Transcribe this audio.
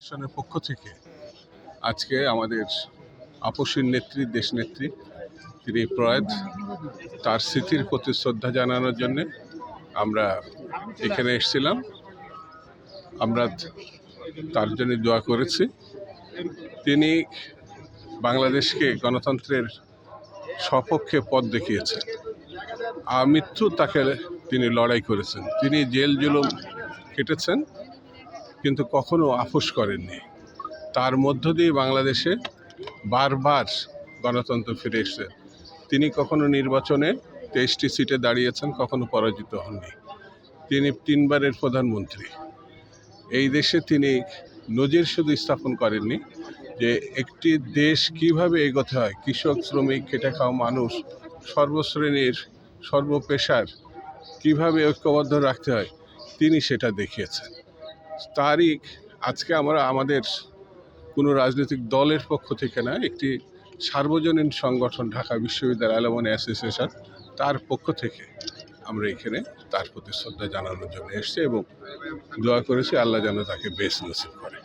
ফাউন্ডেশনের পক্ষ থেকে আজকে আমাদের আপসীর নেত্রী, দেশনেত্রী, তিনি প্রয়াত, তার স্মৃতির প্রতি শ্রদ্ধা জানানোর জন্যে আমরা এখানে এসেছিলাম। আমরা তার জন্য দোয়া করেছি। তিনি বাংলাদেশকে গণতন্ত্রের সপক্ষে পথ দেখিয়েছেন। মৃত্যু তাকে তিনি লড়াই করেছেন, তিনি জেল জুলুম কেটেছেন, কিন্তু কখনো আপোস করেননি। তার মধ্য দিয়ে বাংলাদেশে বারবার গণতন্ত্র ফিরে এসেছে। তিনি কখনো নির্বাচনে 23টি সিটে দাঁড়িয়েছেন, কখনো পরাজিত হননি। তিনি 3বারের প্রধানমন্ত্রী। এই দেশে তিনি নজির শুধু স্থাপন করেননি যে একটি দেশ কিভাবে এগোতে হয়, কৃষক, শ্রমিক, খেটে খাওয়া মানুষ, সর্বশ্রেণীর, সর্বপেশার কিভাবে ঐক্যবদ্ধ রাখতে হয়, তিনি সেটা দেখিয়েছেন। তারই আজকে আমরা আমাদের কোনো রাজনৈতিক দলের পক্ষ থেকে না, একটি সার্বজনীন সংগঠন ঢাকা বিশ্ববিদ্যালয় অ্যালুমনি অ্যাসোসিয়েশন, তার পক্ষ থেকে আমরা এখানে তার প্রতি শ্রদ্ধা জানানোর জন্য এসেছি এবং দোয়া করেছি আল্লাহ যেন তাকে বেশ নসিব করে।